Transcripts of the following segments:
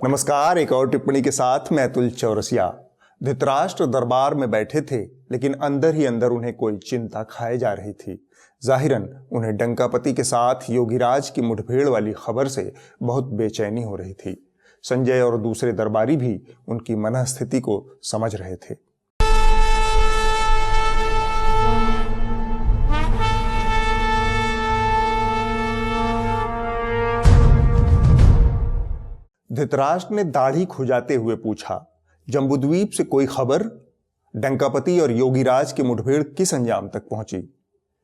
नमस्कार। एक और टिप्पणी के साथ मैं अतुल चौरसिया। धृतराष्ट्र दरबार में बैठे थे, लेकिन अंदर ही अंदर उन्हें कोई चिंता खाए जा रही थी। जाहिरन उन्हें डंकापति के साथ योगीराज की मुठभेड़ वाली खबर से बहुत बेचैनी हो रही थी। संजय और दूसरे दरबारी भी उनकी मनःस्थिति को समझ रहे थे। धृतराष्ट्र ने दाढ़ी खुजाते हुए पूछा, जम्बूद्वीप से कोई खबर? डंकापति और योगीराज की मुठभेड़ किस अंजाम तक पहुंची?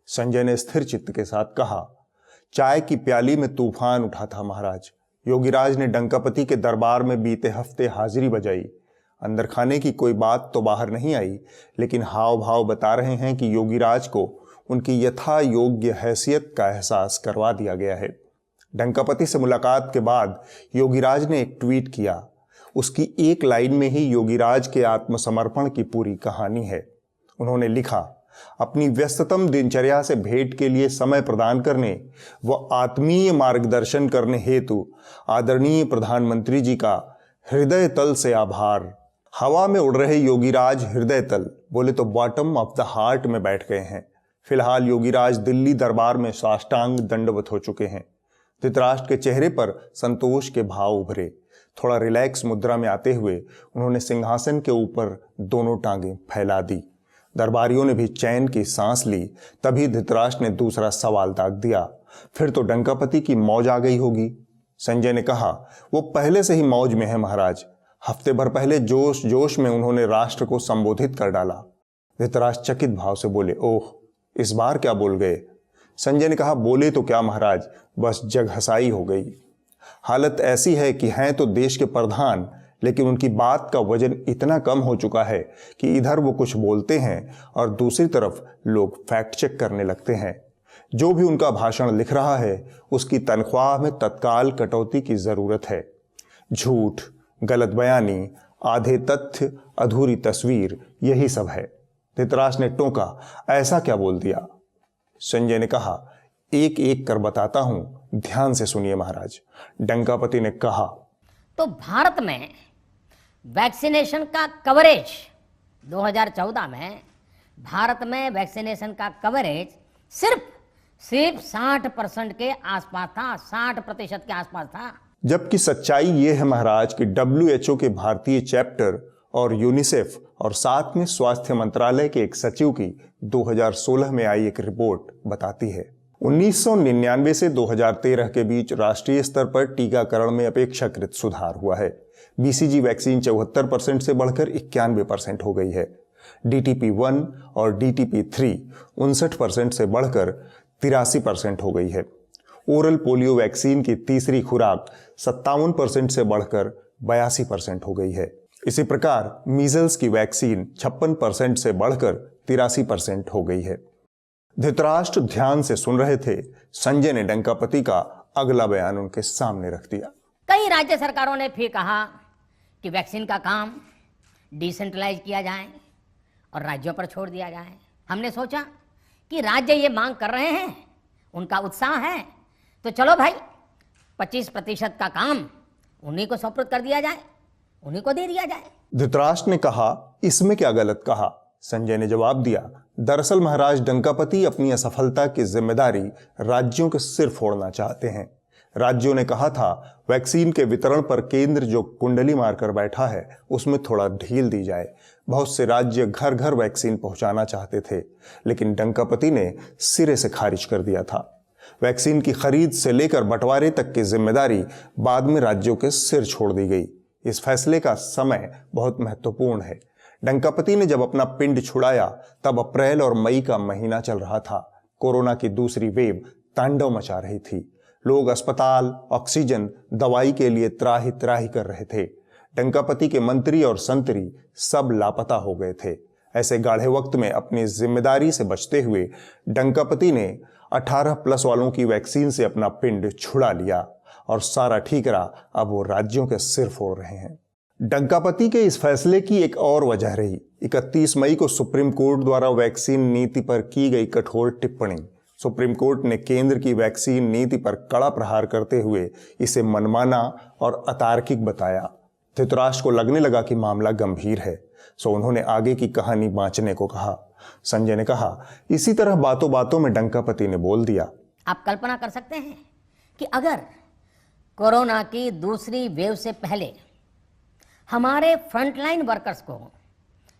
संजय ने स्थिर चित्त के साथ कहा, चाय की प्याली में तूफान उठा था महाराज। योगीराज ने डंकापति के दरबार में बीते हफ्ते हाजिरी बजाई। अंदर खाने की कोई बात तो बाहर नहीं आई, लेकिन हाव भाव बता रहे हैं कि योगीराज को उनकी यथा योग्य हैसियत का एहसास करवा दिया गया है। डंकापति से मुलाकात के बाद योगीराज ने एक ट्वीट किया। उसकी एक लाइन में ही योगीराज के आत्मसमर्पण की पूरी कहानी है। उन्होंने लिखा, अपनी व्यस्ततम दिनचर्या से भेंट के लिए समय प्रदान करने व आत्मीय मार्गदर्शन करने हेतु आदरणीय प्रधानमंत्री जी का हृदय तल से आभार। हवा में उड़ रहे योगीराज हृदय तल, बोले तो बॉटम ऑफ द हार्ट में बैठ गए हैं। फिलहाल योगीराज दिल्ली दरबार में साष्टांग दंडवत हो चुके हैं। धृतराष्ट्र के चेहरे पर संतोष के भाव उभरे। थोड़ा रिलैक्स मुद्रा में आते हुए उन्होंने सिंहासन के ऊपर दोनों टांगें फैला दी। दरबारियों ने भी चैन की सांस ली। तभी धृतराष्ट्र ने दूसरा सवाल दाग दिया, फिर तो डंकापति की मौज आ गई होगी। संजय ने कहा, वो पहले से ही मौज में है महाराज। हफ्ते भर पहले जोश जोश में उन्होंने राष्ट्र को संबोधित कर डाला। धृतराष्ट्र चकित भाव से बोले, ओह, इस बार क्या बोल गए? संजय ने कहा, बोले तो क्या महाराज, बस जगहसाई हो गई। हालत ऐसी है कि हैं तो देश के प्रधान, लेकिन उनकी बात का वजन इतना कम हो चुका है कि इधर वो कुछ बोलते हैं और दूसरी तरफ लोग फैक्ट चेक करने लगते हैं। जो भी उनका भाषण लिख रहा है उसकी तनख्वाह में तत्काल कटौती की जरूरत है। झूठ, गलत बयानी, आधे तथ्य, अधूरी तस्वीर, यही सब है। धृतराष्ट्र ने टोका, ऐसा क्या बोल दिया? संजय ने कहा, एक एक कर बताता हूं, ध्यान से सुनिए महाराज। डंकापति ने कहा, तो भारत में वैक्सीनेशन का कवरेज 2014 में भारत में वैक्सीनेशन का कवरेज सिर्फ 60% के आसपास था, 60% के आसपास था। जबकि सच्चाई ये है महाराज कि WHO के भारतीय चैप्टर और यूनिसेफ और साथ में स्वास्थ्य मंत्रालय के एक सचिव की 2016 में आई एक रिपोर्ट बताती है, 1999 से 2013 के बीच राष्ट्रीय स्तर पर टीकाकरण में अपेक्षाकृत सुधार हुआ है। BCG वैक्सीन 74% से बढ़कर 91% हो गई है। DTP1 और DTP3 59% से बढ़कर 83% हो गई है। ओरल पोलियो वैक्सीन की तीसरी खुराक 57% से बढ़कर 82% हो गई है। इसी प्रकार मीजल्स की वैक्सीन 56% से बढ़कर 83% हो गई है। धृतराष्ट्र ध्यान से सुन रहे थे। संजय ने डंकापति का अगला बयान उनके सामने रख दिया। कई राज्य सरकारों ने फिर कहा कि वैक्सीन का काम डिसेंट्रलाइज किया जाए और राज्यों पर छोड़ दिया जाए। हमने सोचा कि राज्य ये मांग कर रहे हैं, उनका उत्साह है, तो चलो भाई 25% का काम उन्हीं को सुपुर्द कर दिया जाए, उन्हीं को दे दिया जाए। धृतराष्ट्र ने कहा, इसमें क्या गलत कहा? संजय ने जवाब दिया, दरअसल महाराज डंकापति अपनी असफलता की जिम्मेदारी राज्यों के सिर फोड़ना चाहते हैं। राज्यों ने कहा था वैक्सीन के वितरण पर केंद्र जो कुंडली मारकर बैठा है उसमें थोड़ा ढील दी जाए। बहुत से राज्य घर घर वैक्सीन पहुंचाना चाहते थे, लेकिन डंकापति ने सिरे से खारिज कर दिया था। वैक्सीन की खरीद से लेकर बंटवारे तक की जिम्मेदारी बाद में राज्यों के सिर छोड़ दी गई। इस फैसले का समय बहुत महत्वपूर्ण है। डंकापति ने जब अपना पिंड छुड़ाया तब अप्रैल और मई का महीना चल रहा था। कोरोना की दूसरी वेव तांडव मचा रही थी। लोग अस्पताल, ऑक्सीजन, दवाई के लिए त्राही त्राही कर रहे थे। डंकापति के मंत्री और संतरी सब लापता हो गए थे। ऐसे गाढ़े वक्त में अपनी जिम्मेदारी से बचते हुए डंकापति ने 18+ वालों की वैक्सीन से अपना पिंड छुड़ा लिया और सारा ठीकरा अब वो राज्यों के सिर फोड़ रहे हैं। डंकापति के इस फैसले की एक और वजह रही 31 मई को सुप्रीम कोर्ट द्वारा वैक्सीन नीति पर की गई कठोर टिप्पणी। सुप्रीम कोर्ट ने केंद्र की वैक्सीन नीति पर कड़ा प्रहार करते हुए इसे मनमाना और अतार्किक बताया। धृतराष्ट्र को लगने लगा कि मामला गंभीर है, सो उन्होंने आगे की कहानी बांचने को कहा। संजय ने कहा, इसी तरह बातों बातों में डंकापति ने बोल दिया, आप कल्पना कर सकते हैं कि अगर कोरोना की दूसरी वेव से पहले हमारे फ्रंटलाइन वर्कर्स को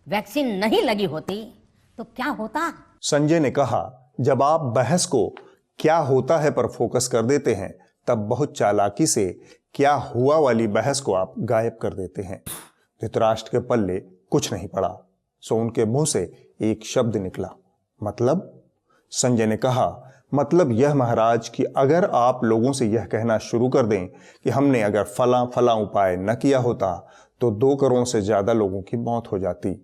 वैक्सीन नहीं लगी होती तो क्या होता। संजय ने कहा, जब आप बहस को क्या होता है पर फोकस कर देते हैं तब बहुत चालाकी से क्या हुआ वाली बहस को आप गायब कर देते हैं। धृतराष्ट्र के पल्ले कुछ नहीं पड़ा, सो उनके मुंह से एक शब्द निकला, मतलब। संजय ने कहा, मतलब यह महाराज कि अगर आप लोगों से यह कहना शुरू कर दें कि हमने अगर फला उपाय न किया होता तो 2 करोड़ से ज्यादा लोगों की मौत हो जाती।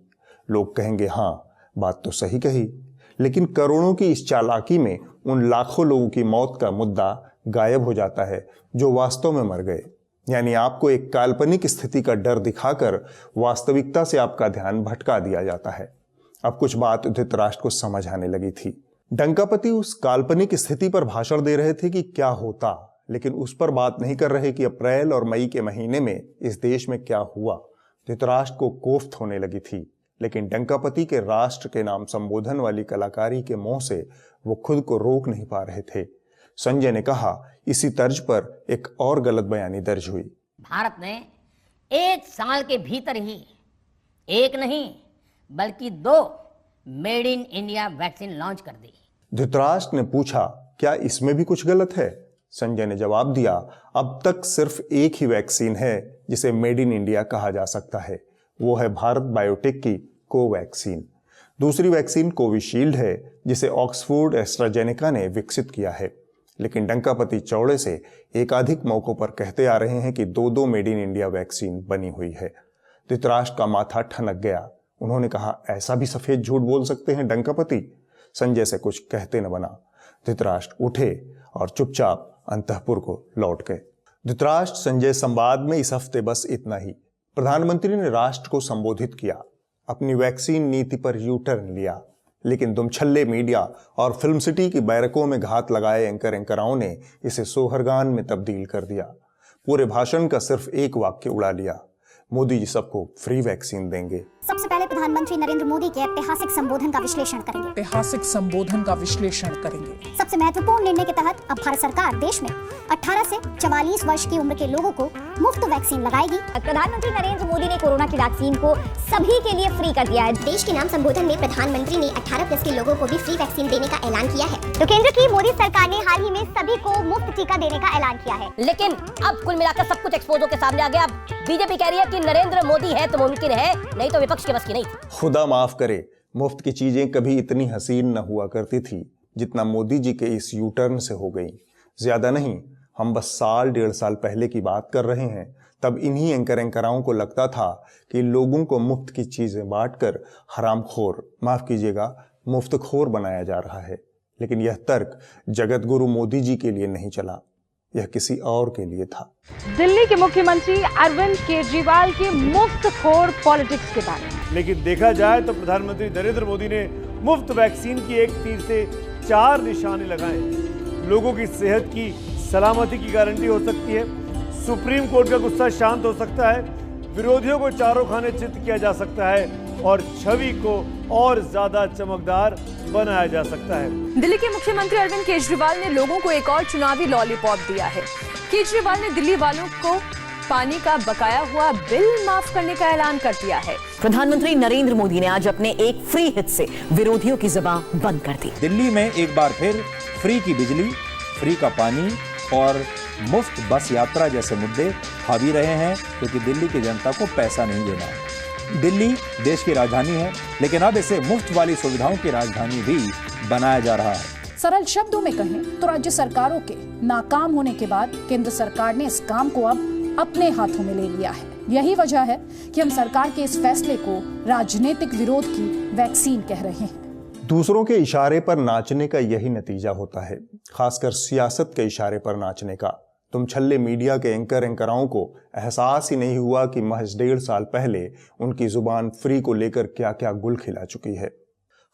लोग कहेंगे, हाँ बात तो सही कही, लेकिन करोड़ों की इस चालाकी में उन लाखों लोगों की मौत का मुद्दा गायब हो जाता है जो वास्तव में मर गए। यानी आपको एक काल्पनिक स्थिति का डर दिखाकर वास्तविकता से आपका ध्यान भटका दिया जाता है। अब कुछ बात धृतराष्ट्र को समझ आने लगी थी। डंकापति उस काल्पनिक स्थिति पर भाषण दे रहे थे कि क्या होता, लेकिन उस पर बात नहीं कर रहे कि अप्रैल और मई के महीने में इस देश में क्या हुआ। धृतराष्ट्र को कोफ्त होने लगी थी, लेकिन डंकापति के राष्ट्र के नाम संबोधन वाली कलाकारी के मोह से वो खुद को रोक नहीं पा रहे थे। संजय ने कहा, इसी तर्ज पर एक और गलत बयानी दर्ज हुई। भारत ने 1 साल के भीतर ही 1 नहीं बल्कि 2 made in India vaccine launch कर दी। धृतराष्ट्र ने पूछा, क्या इसमें भी कुछ गलत है? संजय ने जवाब दिया, अब तक सिर्फ एक ही वैक्सीन है जिसे मेड इन इंडिया कहा जा सकता है, वो है भारत बायोटेक की कोवैक्सीन। दूसरी वैक्सीन कोविशील्ड है जिसे ऑक्सफोर्ड एस्ट्राजेनेका ने विकसित किया है। लेकिन डंकापति चौड़े से एकाधिक मौकों पर कहते आ रहे हैं कि 2 मेड इन इंडिया वैक्सीन बनी हुई है। धृतराष्ट्र का माथा ठनक गया। उन्होंने कहा, ऐसा भी सफेद झूठ बोल सकते हैं डंकापति? संजय से कुछ कहते न बना। धृतराष्ट्र उठे और चुपचाप अंतःपुर को लौट गए। धृतराष्ट्र संजय संवाद में इस हफ्ते बस इतना ही। प्रधानमंत्री ने राष्ट्र को संबोधित किया, अपनी वैक्सीन नीति पर यू टर्न लिया, लेकिन दुमछल्ले मीडिया और फिल्म सिटी की बैरकों में घात लगाए एंकराओं ने इसे सोहरगान में तब्दील कर दिया। पूरे भाषण का सिर्फ एक वाक्य उड़ा लिया, मोदी जी सबको फ्री वैक्सीन देंगे। सबसे पहले प्रधानमंत्री नरेंद्र मोदी के ऐतिहासिक संबोधन का विश्लेषण करेंगे। सबसे महत्वपूर्ण निर्णय के तहत अब भारत सरकार देश में 18 से 44 वर्ष की उम्र के लोगों को मुफ्त वैक्सीन लगाएगी। प्रधानमंत्री नरेंद्र मोदी ने कोरोना की वैक्सीन को सभी के लिए फ्री कर दिया है। देश के नाम संबोधन में प्रधानमंत्री ने 18+ के लोगों को भी फ्री वैक्सीन देने का ऐलान किया है। तो केंद्र की मोदी सरकार ने हाल ही में सभी को मुफ्त टीका देने का ऐलान किया है। लेकिन अब कुल मिलाकर सब कुछ एक्सपोज होकर सामने आ गया। बीजेपी कह रही है कि नरेंद्र मोदी है तो मुमकिन है, नहीं तो विपक्ष के बस की नहीं। खुदा माफ करे, मुफ्त की चीजें कभी इतनी हसीन न हुआ करती थी जितना मोदी जी के इस यू टर्न से हो गई। ज्यादा नहीं, हम बस 1.5 साल पहले की बात कर रहे हैं। तब इन्हीं एंकराओं को लगता था कि लोगों को मुफ्त की चीजें बांटकर हरामखोर, माफ कीजिएगा, मुफ्तखोर बनाया जा रहा है। लेकिन यह तर्क जगत गुरु मोदी जी के लिए नहीं चला, यह किसी और के लिए था। दिल्ली के मुख्यमंत्री अरविंद केजरीवाल के मुफ्तखोर पॉलिटिक्स के बारे में। लेकिन देखा जाए तो प्रधानमंत्री नरेंद्र मोदी ने मुफ्त वैक्सीन की एक तीर से 4 निशाने लगाए। लोगों की सेहत की सलामती की गारंटी हो सकती है, सुप्रीम कोर्ट का गुस्सा शांत हो सकता है, विरोधियों को चारों खाने चित किया जा सकता है और छवि को और ज्यादा चमकदार बनाया जा सकता है। दिल्ली के मुख्यमंत्री अरविंद केजरीवाल ने लोगों को एक और चुनावी लॉलीपॉप दिया है। केजरीवाल ने दिल्ली वालों को पानी का बकाया हुआ बिल माफ करने का ऐलान कर दिया है। प्रधानमंत्री नरेंद्र मोदी ने आज अपने एक फ्री हिट से विरोधियों की जुबान बंद कर दी। दिल्ली में एक बार फिर फ्री की बिजली, फ्री का पानी और मुफ्त बस यात्रा जैसे मुद्दे हावी रहे हैं, क्योंकि दिल्ली की जनता को पैसा नहीं देना है। दिल्ली देश की राजधानी है, लेकिन अब इसे मुफ्त वाली सुविधाओं की राजधानी भी बनाया जा रहा है। सरल शब्दों में कहें तो राज्य सरकारों के नाकाम होने के बाद केंद्र सरकार ने इस काम को अब अपने हाथों में ले लिया है। यही वजह है कि हम सरकार के इस फैसले को राजनीतिक विरोध की वैक्सीन कह रहे हैं। दूसरों के इशारे पर नाचने का यही नतीजा होता है, खासकर सियासत के इशारे पर नाचने का। तुम छल्ले मीडिया के एंकराओं को एहसास ही नहीं हुआ कि महज 1.5 साल पहले उनकी जुबान फ्री को लेकर क्या क्या गुल खिला चुकी है।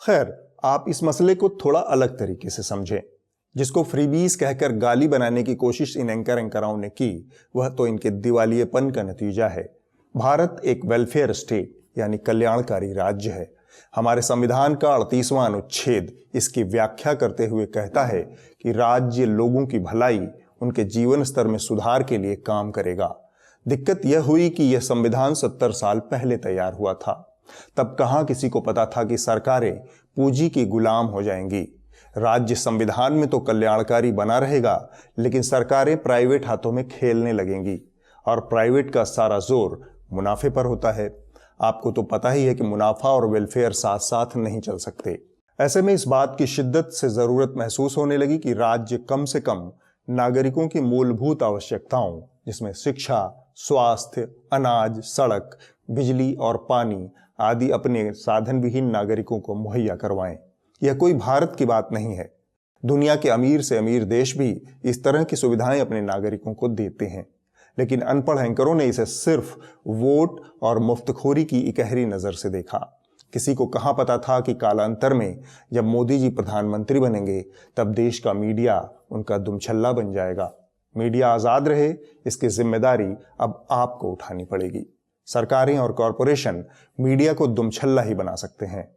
खैर, आप इस मसले को थोड़ा अलग तरीके से समझें। जिसको फ्रीबीज कहकर गाली बनाने की कोशिश इन एंकराओं ने की, वह तो इनके दिवालियेपन का नतीजा है। भारत एक वेलफेयर स्टेट यानी कल्याणकारी राज्य है। हमारे संविधान का 38वां अनुच्छेद इसकी व्याख्या करते हुए कहता है कि राज्य लोगों की भलाई, उनके जीवन स्तर में सुधार के लिए काम करेगा। दिक्कत यह हुई कि यह संविधान 70 साल पहले तैयार हुआ था। तब कहां किसी को पता था कि सरकारें पूंजी की गुलाम हो जाएंगी। राज्य संविधान में तो कल्याणकारी बना रहेगा, लेकिन सरकारें प्राइवेट हाथों में खेलने लगेंगी और प्राइवेट का सारा जोर मुनाफे पर होता है। आपको तो पता ही है कि मुनाफा और वेलफेयर साथ साथ नहीं चल सकते। ऐसे में इस बात की शिद्दत से जरूरत महसूस होने लगी कि राज्य कम से कम नागरिकों की मूलभूत आवश्यकताओं, जिसमें शिक्षा, स्वास्थ्य, अनाज, सड़क, बिजली और पानी आदि अपने साधन विहीन नागरिकों को मुहैया करवाएं। यह कोई भारत की बात नहीं है। दुनिया के अमीर से अमीर देश भी इस तरह की सुविधाएं अपने नागरिकों को देते हैं, लेकिन अनपढ़ एंकरों ने इसे सिर्फ वोट और मुफ्तखोरी की इकहरी नजर से देखा। किसी को कहां पता था कि कालांतर में जब मोदी जी प्रधानमंत्री बनेंगे, तब देश का मीडिया उनका दुमछल्ला बन जाएगा। मीडिया आजाद रहे, इसकी जिम्मेदारी अब आपको उठानी पड़ेगी। सरकारें और कॉरपोरेशन मीडिया को दुमछल्ला ही बना सकते हैं।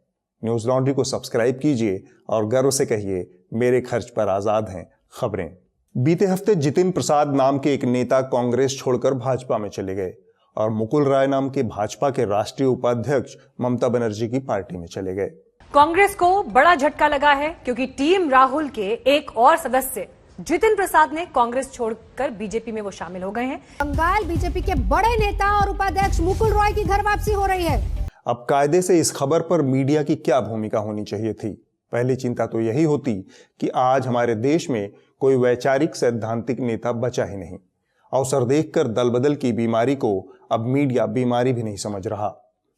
न्यूज लॉन्ड्री को सब्सक्राइब कीजिए और गर्व से कहिए, मेरे खर्च पर आजाद हैं खबरें। बीते हफ्ते जितिन प्रसाद नाम के एक नेता कांग्रेस छोड़कर भाजपा में चले गए और मुकुल राय नाम के भाजपा के राष्ट्रीय उपाध्यक्ष ममता बनर्जी की पार्टी में चले गए। कांग्रेस को बड़ा झटका लगा है, क्योंकि टीम राहुल के एक और सदस्य जितिन प्रसाद ने कांग्रेस छोड़कर बीजेपी में वो शामिल हो गए हैं। बंगाल बीजेपी के बड़े नेता और उपाध्यक्ष मुकुल रॉय की घर वापसी हो रही है। अब कायदे से इस खबर पर मीडिया की क्या भूमिका होनी चाहिए थी? पहली चिंता तो यही होती कि आज हमारे देश में कोई वैचारिक सैद्धांतिक नेता बचा ही नहीं। अवसर देखकर दल बदल की बीमारी को अब मीडिया बीमारी भी नहीं समझ रहा।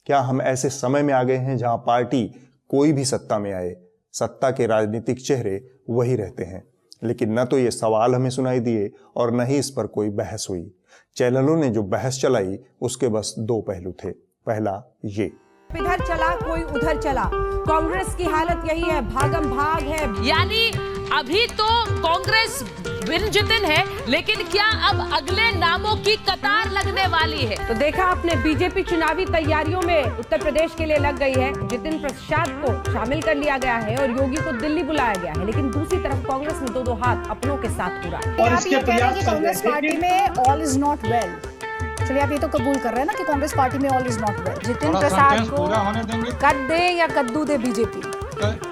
क्या हम ऐसे समय में आ गए हैं जहां पार्टी कोई भी सत्ता में आए, सत्ता के राजनीतिक चेहरे वही रहते हैं? लेकिन न तो ये सवाल हमें सुनाई दिए और न ही इस पर कोई बहस हुई। चैनलों ने जो बहस चलाई उसके बस दो पहलू थे। पहला ये, इधर चला कोई उधर चला, कांग्रेस की हालत यही है, भागम भाग है। यानी अभी तो कांग्रेस बिन जितिन है, लेकिन क्या अब अगले नामों की कतार लगने वाली है? तो देखा आपने, बीजेपी चुनावी तैयारियों में उत्तर प्रदेश के लिए लग गई है। जितिन प्रसाद को शामिल कर लिया गया है और योगी को दिल्ली बुलाया गया है, लेकिन दूसरी तरफ कांग्रेस में दो हाथ अपनों के साथ पूरा है। और इसके प्रयास कांग्रेस पार्टी में ऑल इज नॉट वेल। चलिए आप ये तो कबूल कर रहे हैं ना कि कांग्रेस पार्टी में all is not well. Jitin Prasad को कद दे या कद्दू दे बीजेपी,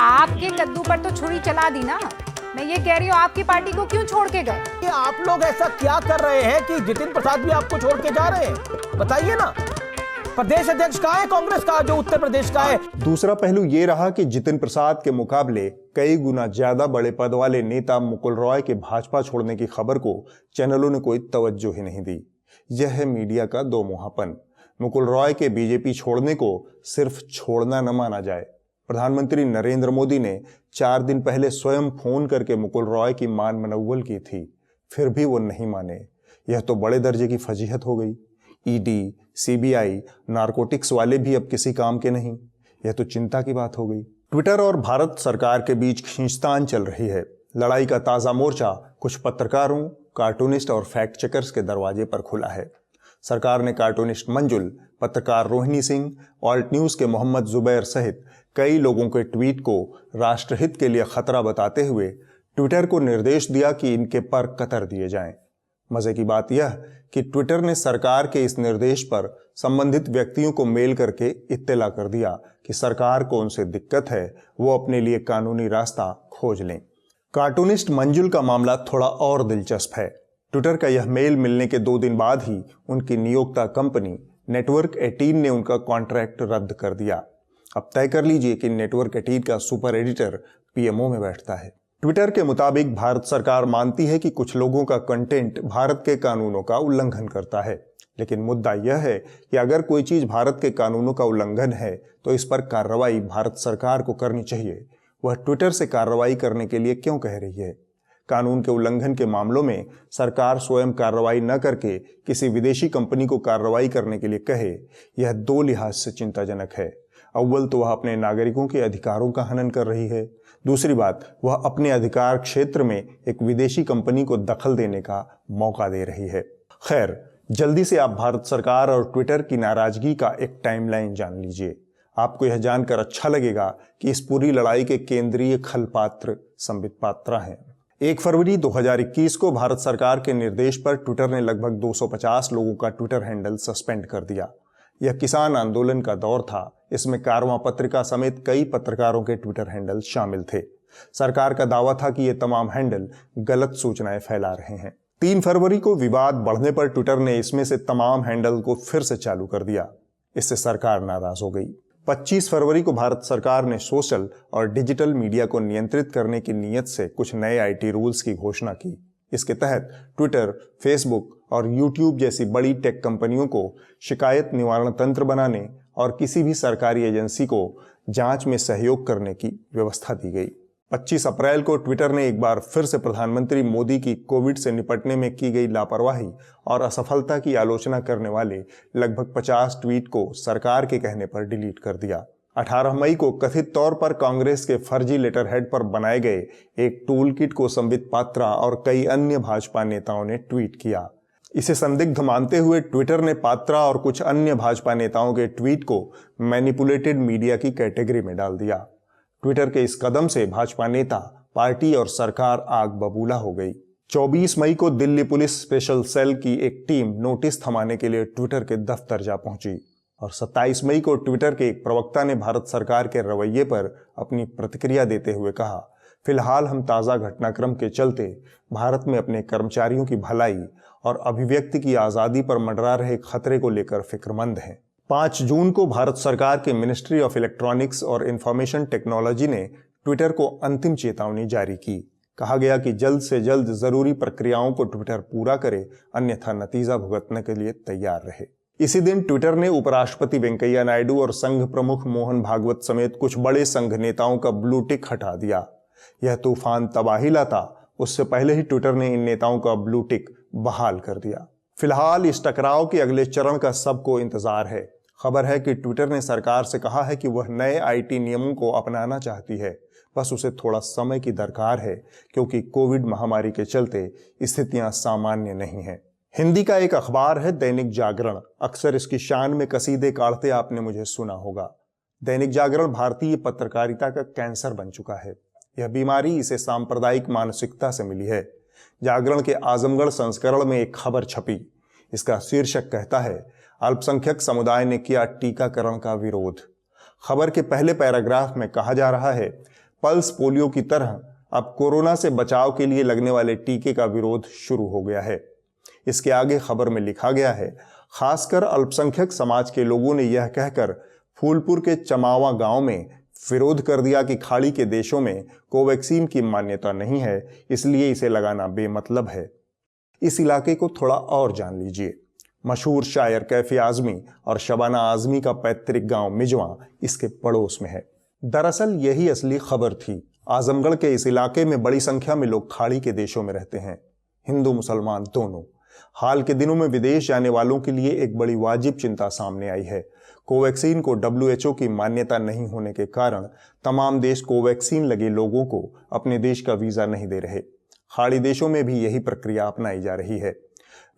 आपके कद्दू पर तो छुरी चला दी ना। मैं ये कह रही हूँ, आपकी पार्टी को क्यों छोड़ के गए? आप लोग ऐसा क्या कर रहे हैं कि जितिन प्रसाद भी आपको छोड़ के जा रहे हैं? बताइए ना। प्रदेश अध्यक्ष कहाँ है कांग्रेस का, जो उत्तर प्रदेश का है? दूसरा पहलू ये रहा कि जितिन प्रसाद के मुकाबले कई गुना ज्यादा बड़े पद वाले नेता मुकुल रॉय के भाजपा छोड़ने की खबर को चैनलों ने कोई तवज्जो ही नहीं दी। यह है मीडिया का दो मुहापन। मुकुल रॉय के बीजेपी छोड़ने को सिर्फ छोड़ना न माना जाए। प्रधानमंत्री नरेंद्र मोदी ने 4 दिन पहले स्वयं फोन करके मुकुल रॉय की मान मनव्वल की थी, फिर भी वो नहीं माने। यह तो बड़े दर्जे की फजीहत हो गई। ईडी, सीबीआई, नारकोटिक्स वाले भी अब किसी काम के नहीं। यह तो चिंता की बात हो गई। ट्विटर और भारत सरकार के बीच खींचतान चल रही है। लड़ाई का ताजा मोर्चा कुछ पत्रकारों, कार्टूनिस्ट और फैक्ट चेकर्स के दरवाजे पर खुला है। सरकार ने कार्टूनिस्ट मंजुल, पत्रकार रोहिणी सिंह, ऑल्ट न्यूज के मोहम्मद जुबैर सहित कई लोगों के ट्वीट को राष्ट्रहित के लिए खतरा बताते हुए ट्विटर को निर्देश दिया कि इनके पर कतर दिए जाएं। मजे की बात यह कि ट्विटर ने सरकार के इस निर्देश पर संबंधित व्यक्तियों को मेल करके इत्तला कर दिया कि सरकार को उनसे दिक्कत है, वो अपने लिए कानूनी रास्ता खोज लें। कार्टूनिस्ट मंजुल का मामला थोड़ा और दिलचस्प है। ट्विटर का यह मेल मिलने के 2 दिन बाद ही उनकी नियोक्ता कंपनी नेटवर्क 18 ने उनका कॉन्ट्रैक्ट रद्द कर दिया। अब तय कर लीजिए कि नेटवर्क 18 का सुपर एडिटर पीएमओ में बैठता है। ट्विटर के मुताबिक भारत सरकार मानती है कि कुछ लोगों का कंटेंट भारत के कानूनों का उल्लंघन करता है, लेकिन मुद्दा यह है कि अगर कोई चीज भारत के कानूनों का उल्लंघन है तो इस पर कार्रवाई भारत सरकार को करनी चाहिए। वह ट्विटर से कार्रवाई करने के लिए क्यों कह रही है? कानून के उल्लंघन के मामलों में सरकार स्वयं कार्रवाई न करके किसी विदेशी कंपनी को कार्रवाई करने के लिए कहे, यह 2 लिहाज से चिंताजनक है। अव्वल तो वह अपने नागरिकों के अधिकारों का हनन कर रही है, दूसरी बात वह अपने अधिकार क्षेत्र में एक विदेशी कंपनी को दखल देने का मौका दे रही है। खैर, जल्दी से आप भारत सरकार और ट्विटर की नाराजगी का एक टाइमलाइन जान लीजिए। आपको यह जानकर अच्छा लगेगा कि इस पूरी लड़ाई के केंद्रीय खलपात्र संबित पात्रा हैं। 1 फरवरी 2021 को भारत सरकार के निर्देश पर ट्विटर ने लगभग 250 लोगों का ट्विटर हैंडल सस्पेंड कर दिया। यह किसान आंदोलन का दौर था। इसमें कारवां पत्रिका समेत कई पत्रकारों के ट्विटर हैंडल शामिल थे। सरकार का दावा था कि ये तमाम हैंडल गलत सूचनाएं फैला रहे हैं। 3 फरवरी को विवाद बढ़ने पर ट्विटर ने इसमें से तमाम हैंडल को फिर से चालू कर दिया। इससे सरकार नाराज हो गई। 25 फरवरी को भारत सरकार ने सोशल और डिजिटल मीडिया को नियंत्रित करने की नीयत से कुछ नए आईटी रूल्स की घोषणा की। इसके तहत ट्विटर, फेसबुक और यूट्यूब जैसी बड़ी टेक कंपनियों को शिकायत निवारण तंत्र बनाने और किसी भी सरकारी एजेंसी को जांच में सहयोग करने की व्यवस्था दी गई। 25 अप्रैल को ट्विटर ने एक बार फिर से प्रधानमंत्री मोदी की कोविड से निपटने में की गई लापरवाही और असफलता की आलोचना करने वाले लगभग 50 ट्वीट को सरकार के कहने पर डिलीट कर दिया। 18 मई को कथित तौर पर कांग्रेस के फर्जी लेटरहेड पर बनाए गए एक टूल किट को संबित पात्रा और कई अन्य भाजपा नेताओं ने ट्वीट किया। इसे संदिग्ध मानते हुए ट्विटर ने पात्रा और कुछ अन्य भाजपा नेताओं के ट्वीट को मैनिपुलेटेड मीडिया की कैटेगरी में डाल दिया। ट्विटर के इस कदम से भाजपा नेता, पार्टी और सरकार आग बबूला हो गई। 24 मई को दिल्ली पुलिस स्पेशल सेल की एक टीम नोटिस थमाने के लिए ट्विटर के दफ्तर जा पहुंची और 27 मई को ट्विटर के एक प्रवक्ता ने भारत सरकार के रवैये पर अपनी प्रतिक्रिया देते हुए कहा, फिलहाल हम ताज़ा घटनाक्रम के चलते भारत में अपने कर्मचारियों की भलाई और अभिव्यक्ति की आज़ादी पर मंडरा रहे खतरे को लेकर फिक्रमंद हैं। 5 जून को भारत सरकार के मिनिस्ट्री ऑफ इलेक्ट्रॉनिक्स और इंफॉर्मेशन टेक्नोलॉजी ने ट्विटर को अंतिम चेतावनी जारी की। कहा गया कि जल्द से जल्द जरूरी प्रक्रियाओं को ट्विटर पूरा करे, अन्यथा नतीजा भुगतने के लिए तैयार रहे। इसी दिन ट्विटर ने उपराष्ट्रपति वेंकैया नायडू और संघ प्रमुख मोहन भागवत समेत कुछ बड़े संघ नेताओं का ब्लू टिक हटा दिया। यह तूफान तबाही लाता, उससे पहले ही ट्विटर ने इन नेताओं का ब्लू टिक बहाल कर दिया। फिलहाल इस टकराव के अगले चरण का सबको इंतजार है। खबर है कि ट्विटर ने सरकार से कहा है कि वह नए आईटी नियमों को अपनाना चाहती है, बस उसे थोड़ा समय की दरकार है क्योंकि कोविड महामारी के चलते स्थितियां सामान्य नहीं हैं। हिंदी का एक अखबार है दैनिक जागरण। अक्सर इसकी शान में कसीदे काढ़ते आपने मुझे सुना होगा। दैनिक जागरण भारतीय पत्रकारिता का कैंसर बन चुका है। यह बीमारी इसे सांप्रदायिक मानसिकता से मिली है। जागरण के आजमगढ़ संस्करण में एक खबर छपी। इसका शीर्षक कहता है, अल्पसंख्यक समुदाय ने किया टीकाकरण का विरोध। खबर के पहले पैराग्राफ में कहा जा रहा है, पल्स पोलियो की तरह अब कोरोना से बचाव के लिए लगने वाले टीके का विरोध शुरू हो गया है। इसके आगे खबर में लिखा गया है, खासकर अल्पसंख्यक समाज के लोगों ने यह कहकर फूलपुर के चमावा गांव में विरोध कर दिया कि खाड़ी के देशों में कोवैक्सीन की मान्यता नहीं है, इसलिए इसे लगाना बेमतलब है। इस इलाके को थोड़ा और जान लीजिए। मशहूर शायर कैफी आजमी और शबाना आजमी का पैतृक गांव मिजवा इसके पड़ोस में है। दरअसल यही असली खबर थी। आजमगढ़ के इस इलाके में बड़ी संख्या में लोग खाड़ी के देशों में रहते हैं, हिंदू मुसलमान दोनों। हाल के दिनों में विदेश जाने वालों के लिए एक बड़ी वाजिब चिंता सामने आई है। कोवैक्सीन को WHO की मान्यता नहीं होने के कारण तमाम देश कोवैक्सीन लगे लोगों को अपने देश का वीजा नहीं दे रहे। खाड़ी देशों में भी यही प्रक्रिया अपनाई जा रही है।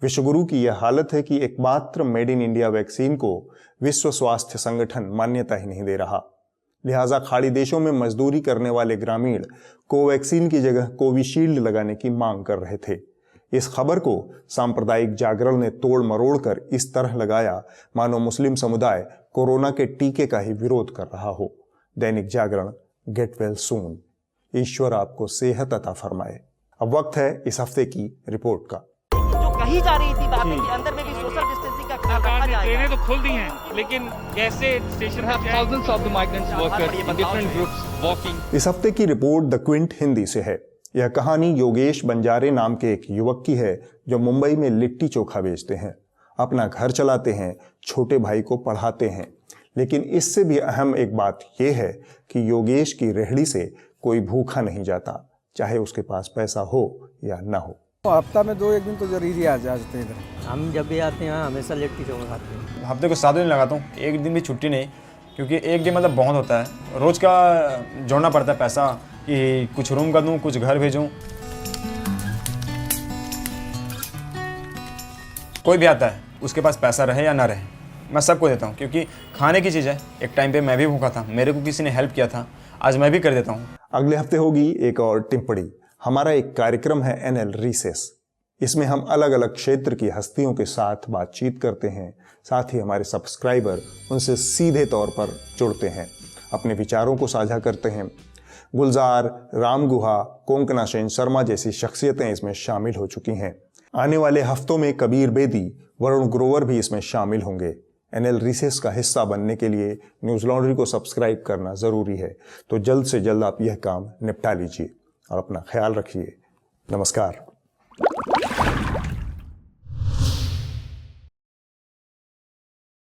विश्वगुरु की यह हालत है कि एकमात्र मेड इन इंडिया वैक्सीन को विश्व स्वास्थ्य संगठन मान्यता ही नहीं दे रहा। लिहाजा खाड़ी देशों में मजदूरी करने वाले ग्रामीण कोवैक्सीन की जगह कोविशील्ड लगाने की मांग कर रहे थे। इस खबर को सांप्रदायिक जागरण ने तोड़ मरोड़ कर इस तरह लगाया मानो मुस्लिम समुदाय कोरोना के टीके का ही विरोध कर रहा हो। Dainik Jagran, get well soon. ईश्वर आपको सेहत अता फरमाए। अब वक्त है इस हफ्ते की रिपोर्ट का। जो कही जा रही थी बातें कि अंदर में भी सोशल डिस्टेंसिंग का ख्याल रखा जाएगा। ट्रेनें तो खुल दी हैं, लेकिन कैसे स्टेशन पर thousands of the migrants workers in different groups walking. इस हफ्ते की रिपोर्ट द क्विंट हिंदी से है। यह कहानी योगेश बंजारे नाम के एक युवक की है जो मुंबई में लिट्टी चोखा बेचते हैं, अपना घर चलाते हैं, छोटे भाई को पढ़ाते हैं। लेकिन इससे भी अहम एक बात यह है कि योगेश की रेहड़ी से कोई भूखा नहीं जाता, चाहे उसके पास पैसा हो या ना हो। हफ्ता में 2-1 दिन तो जरूर ही आ जाते हैं इधर। हम जब भी आते हैं हमेशा लिट्टी चोखा खाते हैं। हफ्ते को 7 दिन लगाता हूँ, एक दिन भी छुट्टी नहीं। क्योंकि एक दिन मतलब बहुत होता है, रोज़ का जोड़ना पड़ता है पैसा कि कुछ रूम का दूँ, कुछ घर भेजूँ। कोई भी आता है उसके पास पैसा रहे या ना रहे, मैं सबको देता हूँ, क्योंकि खाने की चीज़ है। एक टाइम पे मैं भी भूखा था, मेरे को किसी ने हेल्प किया था, आज मैं भी कर देता हूँ। अगले हफ्ते होगी एक और टिप्पणी। हमारा एक कार्यक्रम है NL रिसेस। इसमें हम अलग अलग क्षेत्र की हस्तियों के साथ बातचीत करते हैं, साथ ही हमारे सब्सक्राइबर उनसे सीधे तौर पर जुड़ते हैं, अपने विचारों को साझा करते हैं। गुलजार, राम गुहा, कोंकणा सेन शर्मा जैसी शख्सियतें इसमें शामिल हो चुकी हैं। आने वाले हफ्तों में कबीर बेदी, वरुण ग्रोवर भी इसमें शामिल होंगे। NL रिसेस का हिस्सा बनने के लिए न्यूज़ लॉन्ड्री को सब्सक्राइब करना ज़रूरी है, तो जल्द से जल्द आप यह काम निपटा लीजिए और अपना ख्याल रखिए। नमस्कार।